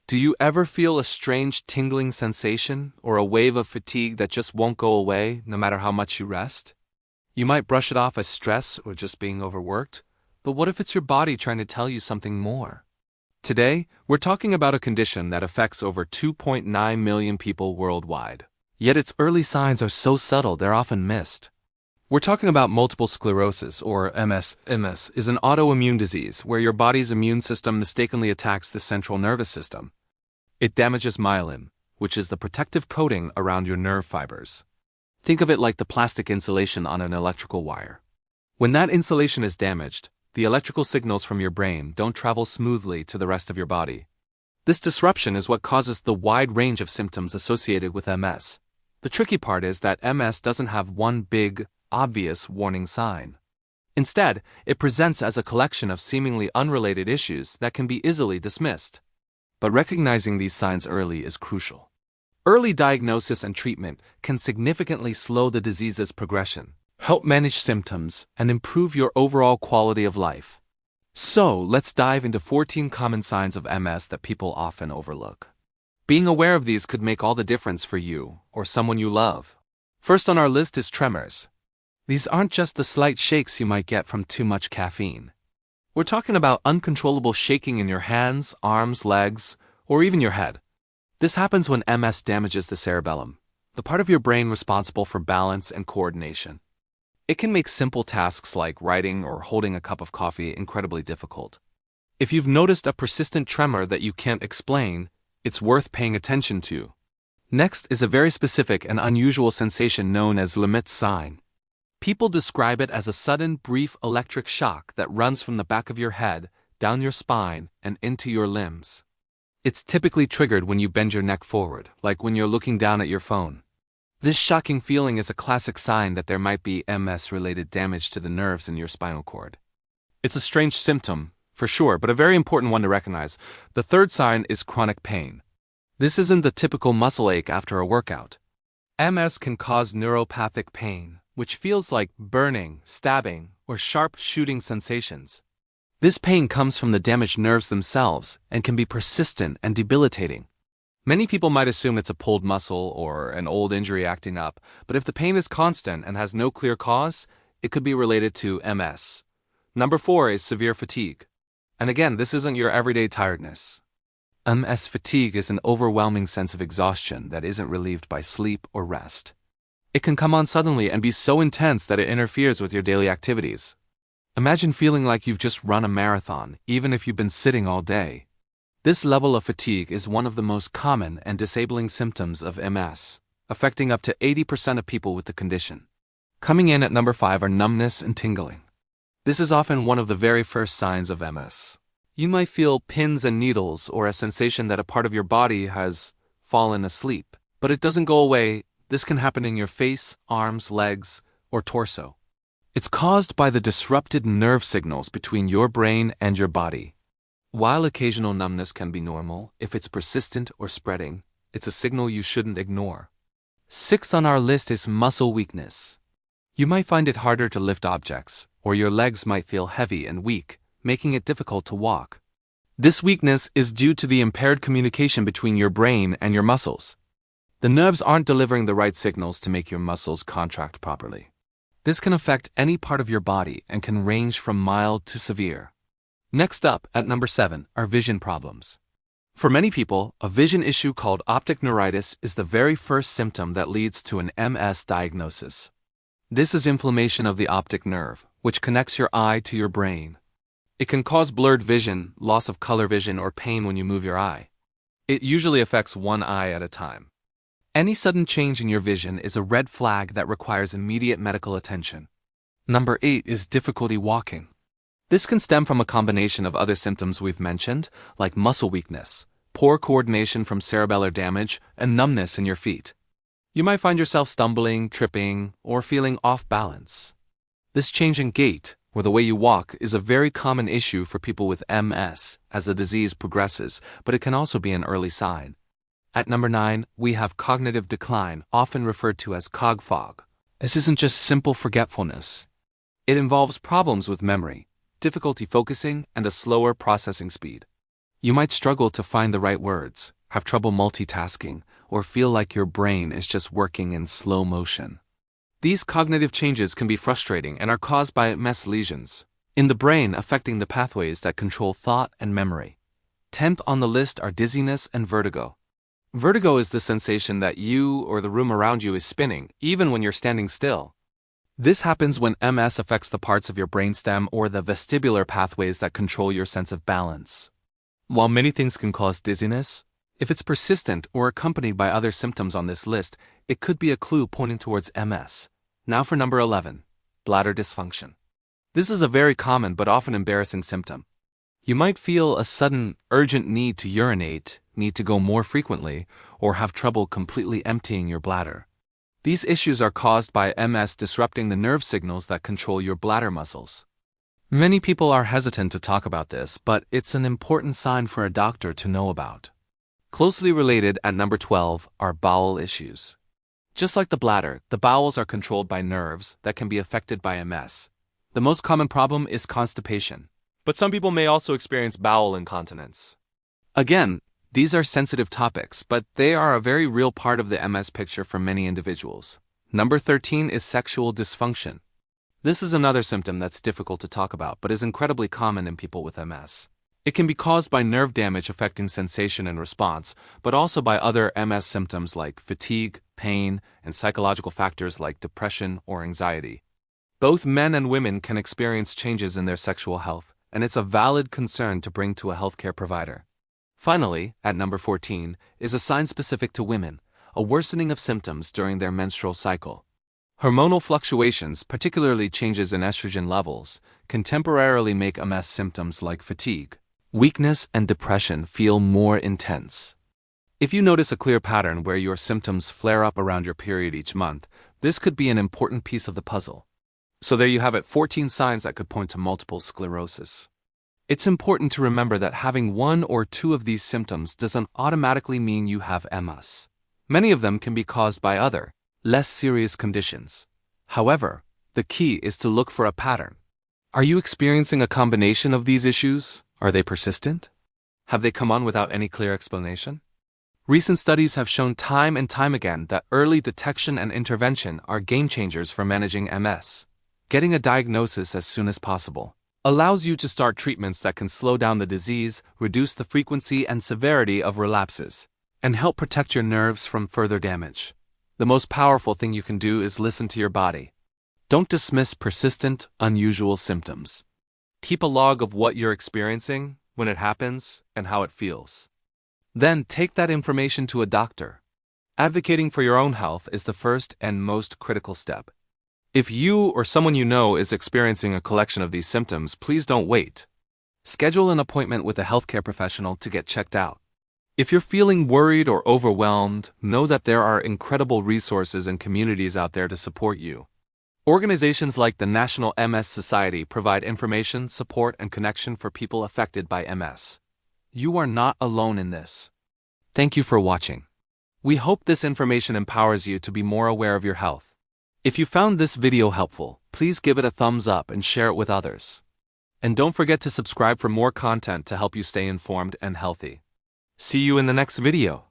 Do you ever feel a strange tingling sensation or a wave of fatigue that just won't go away no matter how much you rest? You might brush it off as stress or just being overworked, but what if it's your body trying to tell you something more? Today, we're talking about a condition that affects over 2.9 million people worldwide. Yet its early signs are so subtle they're often missed. We're talking about multiple sclerosis, or MS. MS is an autoimmune disease where your body's immune system mistakenly attacks the central nervous system. It damages myelin, which is the protective coating around your nerve fibers. Think of it like the plastic insulation on an electrical wire. When that insulation is damaged, the electrical signals from your brain don't travel smoothly to the rest of your body. This disruption is what causes the wide range of symptoms associated with MS. The tricky part is that MS doesn't have one big, obvious warning sign. Instead, it presents as a collection of seemingly unrelated issues that can be easily dismissed. But recognizing these signs early is crucial. Early diagnosis and treatment can significantly slow the disease's progression, help manage symptoms, and improve your overall quality of life. So, let's dive into 14 common signs of MS that people often overlook. Being aware of these could make all the difference for you or someone you love. First on our list is tremors. These aren't just the slight shakes you might get from too much caffeine. We're talking about uncontrollable shaking in your hands, arms, legs, or even your head. This happens when MS damages the cerebellum, the part of your brain responsible for balance and coordination. It can make simple tasks like writing or holding a cup of coffee incredibly difficult. If you've noticed a persistent tremor that you can't explain, it's worth paying attention to. Next is a very specific and unusual sensation known as Lemaitre sign. People describe it as a sudden, brief electric shock that runs from the back of your head, down your spine, and into your limbs. It's typically triggered when you bend your neck forward, like when you're looking down at your phone. This shocking feeling is a classic sign that there might be MS-related damage to the nerves in your spinal cord. It's a strange symptom, for sure, but a very important one to recognize. The third sign is chronic pain. This isn't the typical muscle ache after a workout. MS can cause neuropathic pain, which feels like burning, stabbing, or sharp shooting sensations. This pain comes from the damaged nerves themselves and can be persistent and debilitating. Many people might assume it's a pulled muscle or an old injury acting up, but if the pain is constant and has no clear cause, it could be related to MS. Number 4 is severe fatigue. And again, this isn't your everyday tiredness. MS fatigue is an overwhelming sense of exhaustion that isn't relieved by sleep or rest. It can come on suddenly and be so intense that it interferes with your daily activities. Imagine feeling like you've just run a marathon, even if you've been sitting all day. This level of fatigue is one of the most common and disabling symptoms of MS, affecting up to 80% of people with the condition. Coming in at number 5 are numbness and tingling. This is often one of the very first signs of MS. You might feel pins and needles or a sensation that a part of your body has fallen asleep, but it doesn't go away. This can happen in your face, arms, legs, or torso. It's caused by the disrupted nerve signals between your brain and your body. While occasional numbness can be normal, if it's persistent or spreading, it's a signal you shouldn't ignore. 6th on our list is muscle weakness. You might find it harder to lift objects, or your legs might feel heavy and weak, making it difficult to walk. This weakness is due to the impaired communication between your brain and your muscles. The nerves aren't delivering the right signals to make your muscles contract properly. This can affect any part of your body and can range from mild to severe. Next up, at number 7, are vision problems. For many people, a vision issue called optic neuritis is the very first symptom that leads to an MS diagnosis. This is inflammation of the optic nerve, which connects your eye to your brain. It can cause blurred vision, loss of color vision, or pain when you move your eye. It usually affects one eye at a time. Any sudden change in your vision is a red flag that requires immediate medical attention. Number 8 is difficulty walking. This can stem from a combination of other symptoms we've mentioned, like muscle weakness, poor coordination from cerebellar damage, and numbness in your feet. You might find yourself stumbling, tripping, or feeling off balance. This change in gait, or the way you walk, is a very common issue for people with MS as the disease progresses, but it can also be an early sign. At number 9, we have cognitive decline, often referred to as cog fog. This isn't just simple forgetfulness. It involves problems with memory, difficulty focusing, and a slower processing speed. You might struggle to find the right words, have trouble multitasking, or feel like your brain is just working in slow motion. These cognitive changes can be frustrating and are caused by MS lesions in the brain affecting the pathways that control thought and memory. 10th on the list are dizziness and vertigo. Vertigo is the sensation that you or the room around you is spinning, even when you're standing still. This happens when MS affects the parts of your brainstem or the vestibular pathways that control your sense of balance. While many things can cause dizziness, if it's persistent or accompanied by other symptoms on this list, it could be a clue pointing towards MS. Now for number 11, bladder dysfunction. This is a very common but often embarrassing symptom. You might feel a sudden, urgent need to urinate, need to go more frequently, or have trouble completely emptying your bladder. These issues are caused by MS disrupting the nerve signals that control your bladder muscles. Many people are hesitant to talk about this, but it's an important sign for a doctor to know about. Closely related at number 12 are bowel issues. Just like the bladder, the bowels are controlled by nerves that can be affected by MS. The most common problem is constipation, but some people may also experience bowel incontinence. Again, these are sensitive topics, but they are a very real part of the MS picture for many individuals. Number 13 is sexual dysfunction. This is another symptom that's difficult to talk about, but is incredibly common in people with MS. It can be caused by nerve damage affecting sensation and response, but also by other MS symptoms like fatigue, pain, and psychological factors like depression or anxiety. Both men and women can experience changes in their sexual health, and it's a valid concern to bring to a healthcare provider. Finally, at number 14, is a sign specific to women, a worsening of symptoms during their menstrual cycle. Hormonal fluctuations, particularly changes in estrogen levels, can temporarily make MS symptoms like fatigue, weakness, and depression feel more intense. If you notice a clear pattern where your symptoms flare up around your period each month, this could be an important piece of the puzzle. So there you have it, 14 signs that could point to multiple sclerosis. It's important to remember that having one or two of these symptoms doesn't automatically mean you have MS. Many of them can be caused by other, less serious conditions. However, the key is to look for a pattern. Are you experiencing a combination of these issues? Are they persistent? Have they come on without any clear explanation? Recent studies have shown time and time again that early detection and intervention are game changers for managing MS. Getting a diagnosis as soon as possible allows you to start treatments that can slow down the disease, reduce the frequency and severity of relapses, and help protect your nerves from further damage. The most powerful thing you can do is listen to your body. Don't dismiss persistent, unusual symptoms. Keep a log of what you're experiencing, when it happens, and how it feels. Then take that information to a doctor. Advocating for your own health is the first and most critical step. If you or someone you know is experiencing a collection of these symptoms, please don't wait. Schedule an appointment with a healthcare professional to get checked out. If you're feeling worried or overwhelmed, know that there are incredible resources and communities out there to support you. Organizations like the National MS Society provide information, support, and connection for people affected by MS. You are not alone in this. Thank you for watching. We hope this information empowers you to be more aware of your health. If you found this video helpful, please give it a thumbs up and share it with others. And don't forget to subscribe for more content to help you stay informed and healthy. See you in the next video.